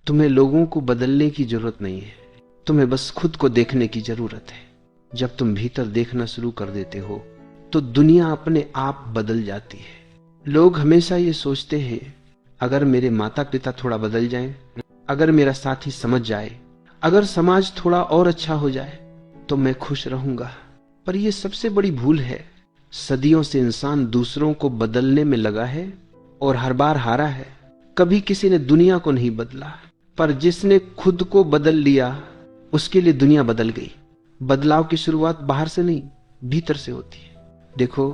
तुम्हें लोगों को बदलने की जरूरत नहीं है, तुम्हें बस खुद को देखने की जरूरत है। जब तुम भीतर देखना शुरू कर देते हो तो दुनिया अपने आप बदल जाती है। लोग हमेशा ये सोचते हैं अगर मेरे माता पिता थोड़ा बदल जाएं, अगर मेरा साथी समझ जाए, अगर समाज थोड़ा और अच्छा हो जाए तो मैं खुश रहूंगा। पर यह सबसे बड़ी भूल है। सदियों से इंसान दूसरों को बदलने में लगा है और हर बार हारा है। कभी किसी ने दुनिया को नहीं बदला, पर जिसने खुद को बदल लिया उसके लिए दुनिया बदल गई। बदलाव की शुरुआत बाहर से नहीं, भीतर से होती है। देखो,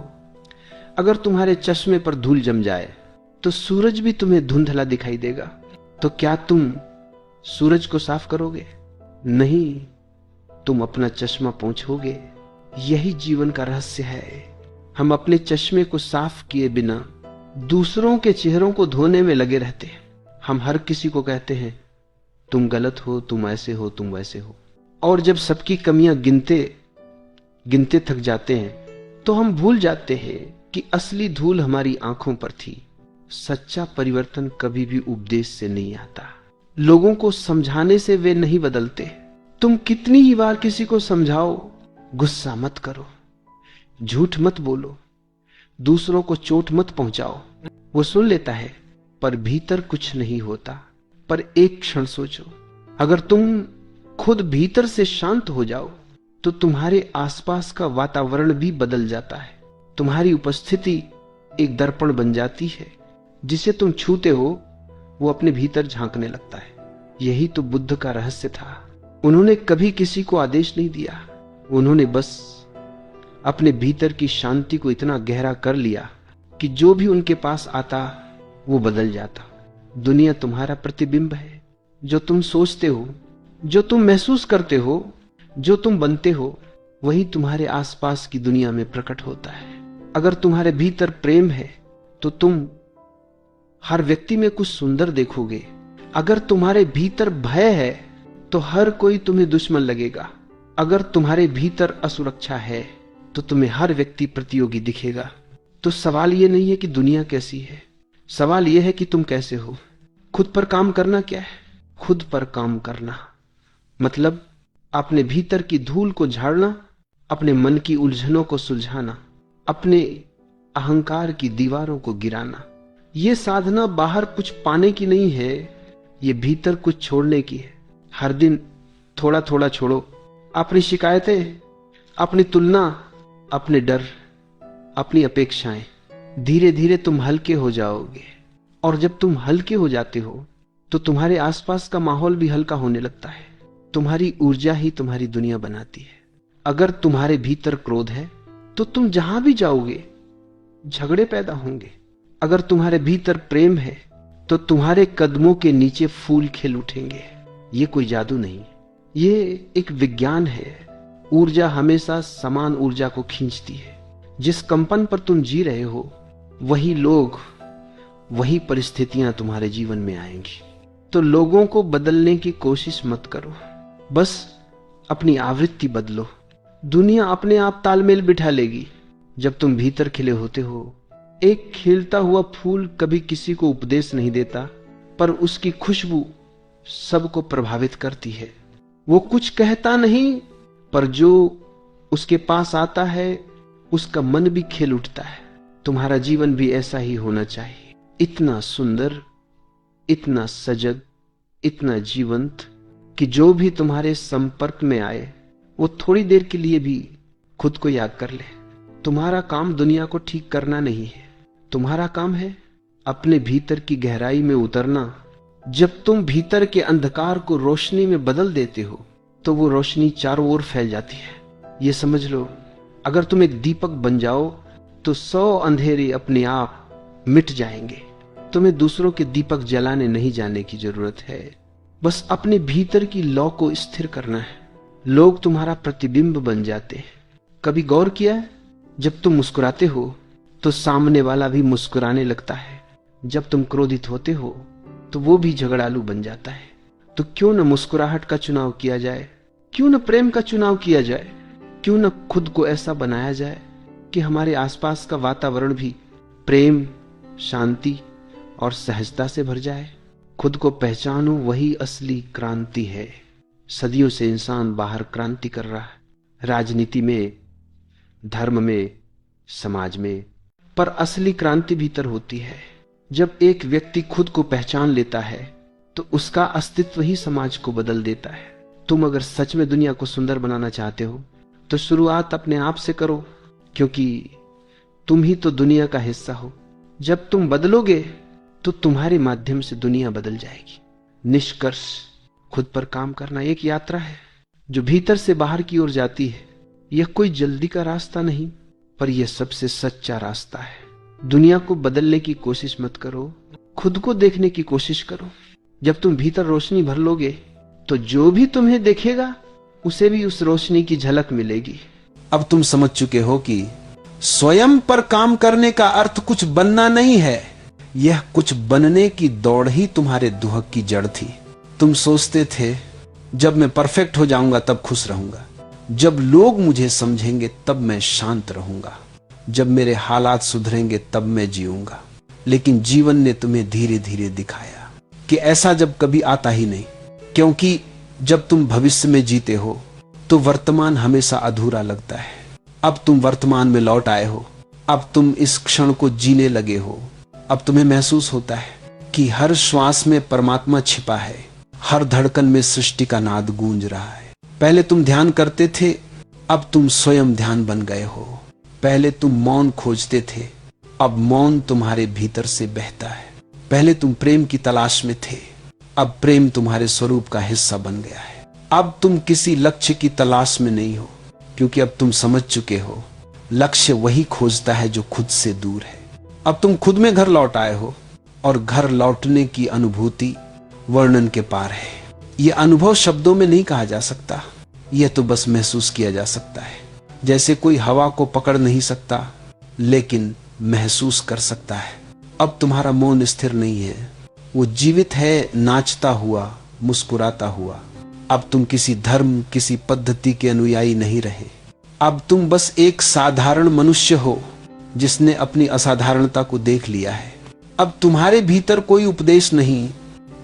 अगर तुम्हारे चश्मे पर धूल जम जाए तो सूरज भी तुम्हें धुंधला दिखाई देगा। तो क्या तुम सूरज को साफ करोगे? नहीं, तुम अपना चश्मा पोंछोगे। यही जीवन का रहस्य है। हम अपने चश्मे को साफ किए बिना दूसरों के चेहरों को धोने में लगे रहते हैं। हम हर किसी को कहते हैं तुम गलत हो, तुम ऐसे हो, तुम वैसे हो। और जब सबकी कमियां गिनते गिनते थक जाते हैं तो हम भूल जाते हैं कि असली धूल हमारी आंखों पर थी। सच्चा परिवर्तन कभी भी उपदेश से नहीं आता, लोगों को समझाने से वे नहीं बदलते। तुम कितनी ही बार किसी को समझाओ, गुस्सा मत करो, झूठ मत बोलो, दूसरों को चोट मत पहुंचाओ, वो सुन लेता है, पर भीतर कुछ नहीं होता। पर एक क्षण सोचो, अगर तुम खुद भीतर से शांत हो जाओ तो तुम्हारे आसपास का वातावरण भी बदल जाता है। तुम्हारी उपस्थिति एक दर्पण बन जाती है। जिसे तुम छूते हो वो अपने भीतर झांकने लगता है। यही तो बुद्ध का रहस्य था। उन्होंने कभी किसी को आदेश नहीं दिया, उन्होंने बस अपने भीतर की शांति को इतना गहरा कर लिया कि जो भी उनके पास आता वो बदल जाता। दुनिया तुम्हारा प्रतिबिंब है। जो तुम सोचते हो, जो तुम महसूस करते हो, जो तुम बनते हो, वही तुम्हारे आसपास की दुनिया में प्रकट होता है। अगर तुम्हारे भीतर प्रेम है तो तुम हर व्यक्ति में कुछ सुंदर देखोगे। अगर तुम्हारे भीतर भय है तो हर कोई तुम्हें दुश्मन लगेगा। अगर तुम्हारे भीतर असुरक्षा है तो तुम्हें हर व्यक्ति प्रतियोगी दिखेगा। तो सवाल यह नहीं है कि दुनिया कैसी है, सवाल यह है कि तुम कैसे हो। खुद पर काम करना क्या है? खुद पर काम करना मतलब अपने भीतर की धूल को झाड़ना, अपने मन की उलझनों को सुलझाना, अपने अहंकार की दीवारों को गिराना। यह साधना बाहर कुछ पाने की नहीं है, यह भीतर कुछ छोड़ने की है। हर दिन थोड़ा थोड़ा छोड़ो। अपनी शिकायतें, अपनी तुलना, अपने डर, अपनी अपेक्षाएं। धीरे धीरे तुम हल्के हो जाओगे। और जब तुम हल्के हो जाते हो तो तुम्हारे आसपास का माहौल भी हल्का होने लगता है। तुम्हारी ऊर्जा ही तुम्हारी दुनिया बनाती है। अगर तुम्हारे भीतर क्रोध है तो तुम जहां भी जाओगे झगड़े पैदा होंगे। अगर तुम्हारे भीतर प्रेम है तो तुम्हारे कदमों के नीचे फूल खिल उठेंगे। ये कोई जादू नहीं, ये एक विज्ञान है। ऊर्जा हमेशा समान ऊर्जा को खींचती है। जिस कंपन पर तुम जी रहे हो वही लोग, वही परिस्थितियां तुम्हारे जीवन में आएंगी। तो लोगों को बदलने की कोशिश मत करो, बस अपनी आवृत्ति बदलो। दुनिया अपने आप तालमेल बिठा लेगी। जब तुम भीतर खिले होते हो, एक खिलता हुआ फूल कभी किसी को उपदेश नहीं देता, पर उसकी खुशबू सबको प्रभावित करती है। वो कुछ कहता नहीं, पर जो उसके पास आता है उसका मन भी खिल उठता है। तुम्हारा जीवन भी ऐसा ही होना चाहिए, इतना सुंदर, इतना सजग, इतना जीवंत कि जो भी तुम्हारे संपर्क में आए वो थोड़ी देर के लिए भी खुद को याद कर ले। तुम्हारा काम दुनिया को ठीक करना नहीं है, तुम्हारा काम है अपने भीतर की गहराई में उतरना। जब तुम भीतर के अंधकार को रोशनी में बदल देते हो तो वो रोशनी चारों ओर फैल जाती है। ये समझ लो, अगर तुम एक दीपक बन जाओ तो 100 अंधेरे अपने आप मिट जाएंगे। तुम्हें दूसरों के दीपक जलाने नहीं जाने की जरूरत है, बस अपने भीतर की लौ को स्थिर करना है। लोग तुम्हारा प्रतिबिंब बन जाते हैं। कभी गौर किया है, जब तुम मुस्कुराते हो तो सामने वाला भी मुस्कुराने लगता है। जब तुम क्रोधित होते हो तो वो भी झगड़ालू बन जाता है। तो क्यों न मुस्कुराहट का चुनाव किया जाए, क्यों न प्रेम का चुनाव किया जाए, क्यों न खुद को ऐसा बनाया जाए कि हमारे आसपास का वातावरण भी प्रेम, शांति और सहजता से भर जाए। खुद को पहचानो, वही असली क्रांति है। सदियों से इंसान बाहर क्रांति कर रहा है, राजनीति में, धर्म में, समाज में, पर असली क्रांति भीतर होती है। जब एक व्यक्ति खुद को पहचान लेता है तो उसका अस्तित्व ही समाज को बदल देता है। तुम अगर सच में दुनिया को सुंदर बनाना चाहते हो तो शुरुआत अपने आप से करो, क्योंकि तुम ही तो दुनिया का हिस्सा हो। जब तुम बदलोगे तो तुम्हारे माध्यम से दुनिया बदल जाएगी। निष्कर्ष, खुद पर काम करना एक यात्रा है जो भीतर से बाहर की ओर जाती है। यह कोई जल्दी का रास्ता नहीं, पर यह सबसे सच्चा रास्ता है। दुनिया को बदलने की कोशिश मत करो, खुद को देखने की कोशिश करो। जब तुम भीतर रोशनी भर लोगे तो जो भी तुम्हें देखेगा उसे भी उस रोशनी की झलक मिलेगी। अब तुम समझ चुके हो कि स्वयं पर काम करने का अर्थ कुछ बनना नहीं है, यह कुछ बनने की दौड़ ही तुम्हारे दुहक की जड़ थी। तुम सोचते थे जब मैं परफेक्ट हो जाऊंगा तब खुश रहूंगा, जब लोग मुझे समझेंगे तब मैं शांत रहूंगा, जब मेरे हालात सुधरेंगे तब मैं जीऊंगा। लेकिन जीवन ने तुम्हें धीरे धीरे दिखाया कि ऐसा जब कभी आता ही नहीं, क्योंकि जब तुम भविष्य में जीते हो तो वर्तमान हमेशा अधूरा लगता है। अब तुम वर्तमान में लौट आए हो, अब तुम इस क्षण को जीने लगे हो। अब तुम्हें महसूस होता है कि हर श्वास में परमात्मा छिपा है, हर धड़कन में सृष्टि का नाद गूंज रहा है। पहले तुम ध्यान करते थे, अब तुम स्वयं ध्यान बन गए हो। पहले तुम मौन खोजते थे, अब मौन तुम्हारे भीतर से बहता है। पहले तुम प्रेम की तलाश में थे, अब प्रेम तुम्हारे स्वरूप का हिस्सा बन गया है। अब तुम किसी लक्ष्य की तलाश में नहीं हो, क्योंकि अब तुम समझ चुके हो लक्ष्य वही खोजता है जो खुद से दूर है। अब तुम खुद में घर लौट आए हो, और घर लौटने की अनुभूति वर्णन के पार है। यह अनुभव शब्दों में नहीं कहा जा सकता, यह तो बस महसूस किया जा सकता है। जैसे कोई हवा को पकड़ नहीं सकता लेकिन महसूस कर सकता है। अब तुम्हारा मौन स्थिर नहीं है, वो जीवित है, नाचता हुआ, मुस्कुराता हुआ। अब तुम किसी धर्म, किसी पद्धति के अनुयायी नहीं रहे। अब तुम बस एक साधारण मनुष्य हो जिसने अपनी असाधारणता को देख लिया है। अब तुम्हारे भीतर कोई उपदेश नहीं,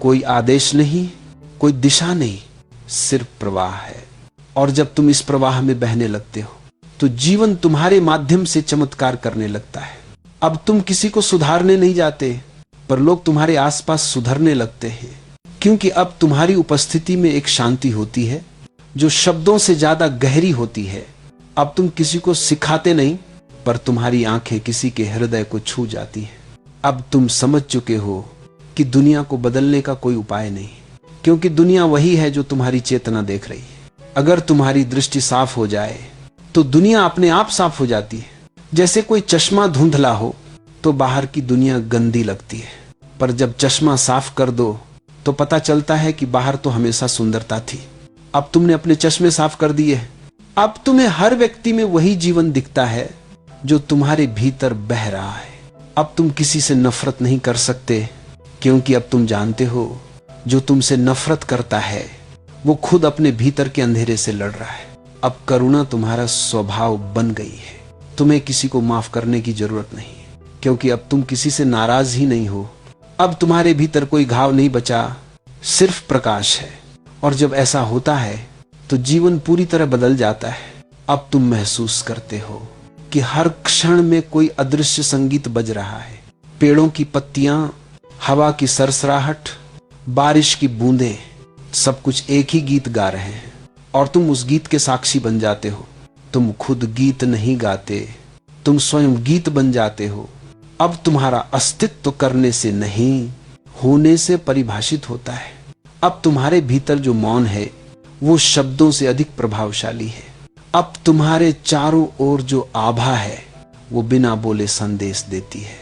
कोई आदेश नहीं, कोई दिशा नहीं, सिर्फ प्रवाह है। और जब तुम इस प्रवाह में बहने लगते हो तो जीवन तुम्हारे माध्यम से चमत्कार करने लगता है। अब तुम किसी को सुधारने नहीं जाते, पर लोग तुम्हारे आसपास सुधरने लगते हैं, क्योंकि अब तुम्हारी उपस्थिति में एक शांति होती है जो शब्दों से ज्यादा गहरी होती है। अब तुम किसी को सिखाते नहीं, पर तुम्हारी आंखें किसी के हृदय को छू जाती हैं। अब तुम समझ चुके हो कि दुनिया को बदलने का कोई उपाय नहीं, क्योंकि दुनिया वही है जो तुम्हारी चेतना देख रही है। अगर तुम्हारी दृष्टि साफ हो जाए तो दुनिया अपने आप साफ हो जाती है। जैसे कोई चश्मा धुंधला हो तो बाहर की दुनिया गंदी लगती है, पर जब चश्मा साफ कर दो तो पता चलता है कि बाहर तो हमेशा सुंदरता थी। अब तुमने अपने चश्मे साफ कर दिए, अब तुम्हें हर व्यक्ति में वही जीवन दिखता है जो तुम्हारे भीतर बह रहा है। अब तुम किसी से नफरत नहीं कर सकते, क्योंकि अब तुम जानते हो जो तुमसे नफरत करता है वो खुद अपने भीतर के अंधेरे से लड़ रहा है। अब करुणा तुम्हारा स्वभाव बन गई है। तुम्हें किसी को माफ करने की जरूरत नहीं, क्योंकि अब तुम किसी से नाराज ही नहीं हो। अब तुम्हारे भीतर कोई घाव नहीं बचा, सिर्फ प्रकाश है। और जब ऐसा होता है तो जीवन पूरी तरह बदल जाता है। अब तुम महसूस करते हो कि हर क्षण में कोई अदृश्य संगीत बज रहा है। पेड़ों की पत्तियां, हवा की सरसराहट, बारिश की बूंदें, सब कुछ एक ही गीत गा रहे हैं, और तुम उस गीत के साक्षी बन जाते हो। तुम खुद गीत नहीं गाते, तुम स्वयं गीत बन जाते हो। अब तुम्हारा अस्तित्व करने से नहीं, होने से परिभाषित होता है। अब तुम्हारे भीतर जो मौन है वो शब्दों से अधिक प्रभावशाली है। अब तुम्हारे चारों ओर जो आभा है वो बिना बोले संदेश देती है।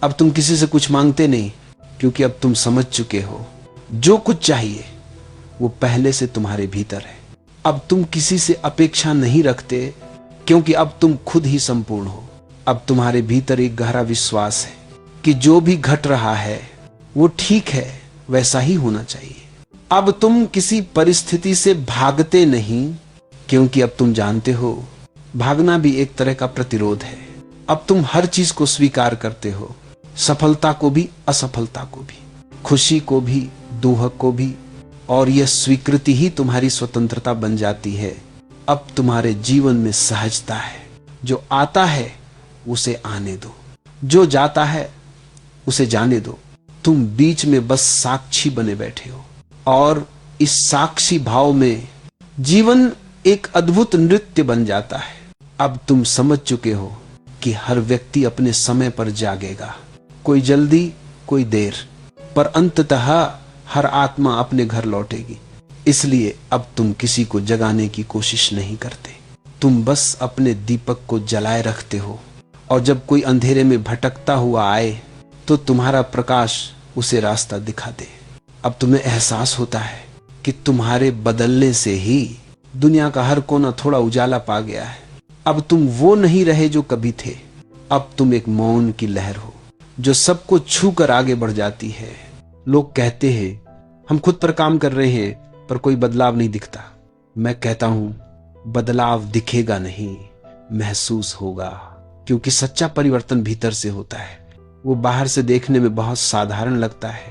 अब तुम किसी से कुछ मांगते नहीं, क्योंकि अब तुम समझ चुके हो जो कुछ चाहिए वो पहले से तुम्हारे भीतर है। अब तुम किसी से अपेक्षा नहीं रखते, क्योंकि अब तुम खुद ही संपूर्ण हो। अब तुम्हारे भीतर एक गहरा विश्वास है कि जो भी घट रहा है वो ठीक है, वैसा ही होना चाहिए। अब तुम किसी परिस्थिति से भागते नहीं, क्योंकि अब तुम जानते हो भागना भी एक तरह का प्रतिरोध है। अब तुम हर चीज को स्वीकार करते हो, सफलता को भी, असफलता को भी, खुशी को भी, दोह को भी, और यह स्वीकृति ही तुम्हारी स्वतंत्रता बन जाती है। अब तुम्हारे जीवन में सहजता है। जो आता है उसे आने दो, जो जाता है उसे जाने दो। तुम बीच में बस साक्षी बने बैठे हो, और इस साक्षी भाव में जीवन एक अद्भुत नृत्य बन जाता है। अब तुम समझ चुके हो कि हर व्यक्ति अपने समय पर जागेगा, कोई जल्दी कोई देर, पर अंततः हर आत्मा अपने घर लौटेगी। इसलिए अब तुम किसी को जगाने की कोशिश नहीं करते, तुम बस अपने दीपक को जलाए रखते हो, और जब कोई अंधेरे में भटकता हुआ आए तो तुम्हारा प्रकाश उसे रास्ता दिखा दे। अब तुम्हें एहसास होता है कि तुम्हारे बदलने से ही दुनिया का हर कोना थोड़ा उजाला पा गया है। अब तुम वो नहीं रहे जो कभी थे। अब तुम एक मौन की लहर हो जो सबको छू कर आगे बढ़ जाती है। लोग कहते हैं हम खुद पर काम कर रहे हैं पर कोई बदलाव नहीं दिखता। मैं कहता हूं बदलाव दिखेगा नहीं, महसूस होगा, क्योंकि सच्चा परिवर्तन भीतर से होता है। वो बाहर से देखने में बहुत साधारण लगता है,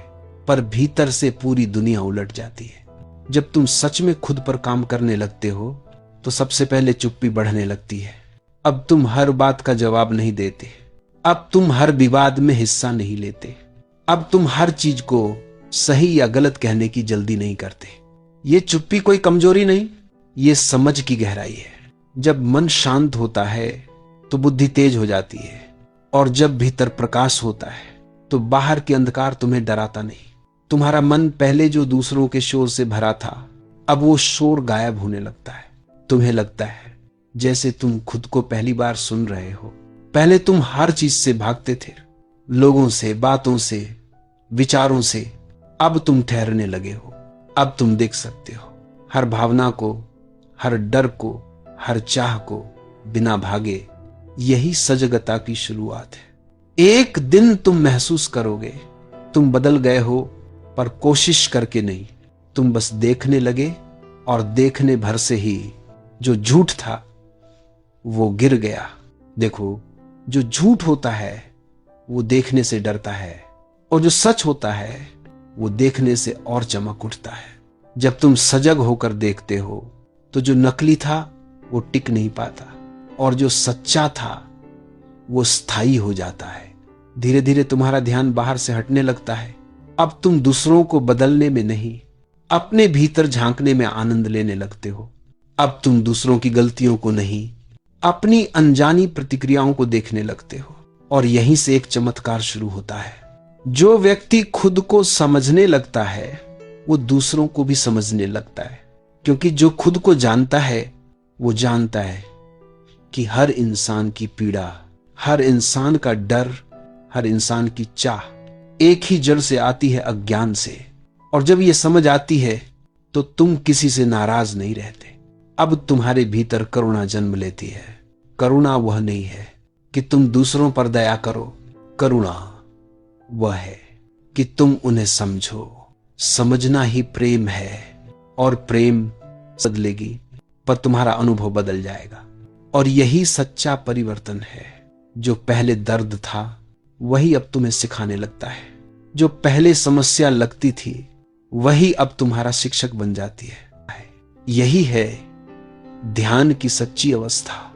पर भीतर से पूरी दुनिया उलट जाती है। जब तुम सच में खुद पर काम करने लगते हो तो सबसे पहले चुप्पी बढ़ने लगती है। अब तुम हर बात का जवाब नहीं देते, अब तुम हर विवाद में हिस्सा नहीं लेते, अब तुम हर चीज को सही या गलत कहने की जल्दी नहीं करते। ये चुप्पी कोई कमजोरी नहीं, ये समझ की गहराई है। जब मन शांत होता है तो बुद्धि तेज हो जाती है, और जब भीतर प्रकाश होता है तो बाहर के अंधकार तुम्हें डराता नहीं। तुम्हारा मन पहले जो दूसरों के शोर से भरा था, अब वो शोर गायब होने लगता है। तुम्हें लगता है जैसे तुम खुद को पहली बार सुन रहे हो। पहले तुम हर चीज से भागते थे, लोगों से, बातों से, विचारों से। अब तुम ठहरने लगे हो। अब तुम देख सकते हो हर भावना को, हर डर को, हर चाह को बिना भागे। यही सजगता की शुरुआत है। एक दिन तुम महसूस करोगे तुम बदल गए हो, पर कोशिश करके नहीं। तुम बस देखने लगे, और देखने भर से ही जो झूठ था वो गिर गया। देखो, जो झूठ होता है वो देखने से डरता है, और जो सच होता है वो देखने से और चमक उठता है। जब तुम सजग होकर देखते हो तो जो नकली था वो टिक नहीं पाता, और जो सच्चा था वो स्थायी हो जाता है। धीरे धीरे तुम्हारा ध्यान बाहर से हटने लगता है। अब तुम दूसरों को बदलने में नहीं, अपने भीतर झांकने में आनंद लेने लगते हो। अब तुम दूसरों की गलतियों को नहीं, अपनी अनजानी प्रतिक्रियाओं को देखने लगते हो, और यहीं से एक चमत्कार शुरू होता है। जो व्यक्ति खुद को समझने लगता है वो दूसरों को भी समझने लगता है, क्योंकि जो खुद को जानता है वो जानता है कि हर इंसान की पीड़ा, हर इंसान का डर, हर इंसान की चाह एक ही जड़ से आती है, अज्ञान से। और जब ये समझ आती है तो तुम किसी से नाराज नहीं रहते। अब तुम्हारे भीतर करुणा जन्म लेती है। करुणा वह नहीं है कि तुम दूसरों पर दया करो, करुणा वह है कि तुम उन्हें समझो। समझना ही प्रेम है, और प्रेम बदलेगी, पर तुम्हारा अनुभव बदल जाएगा। और यही सच्चा परिवर्तन है। जो पहले दर्द था वही अब तुम्हें सिखाने लगता है। जो पहले समस्या लगती थी वही अब तुम्हारा शिक्षक बन जाती है। यही है ध्यान की सच्ची अवस्था।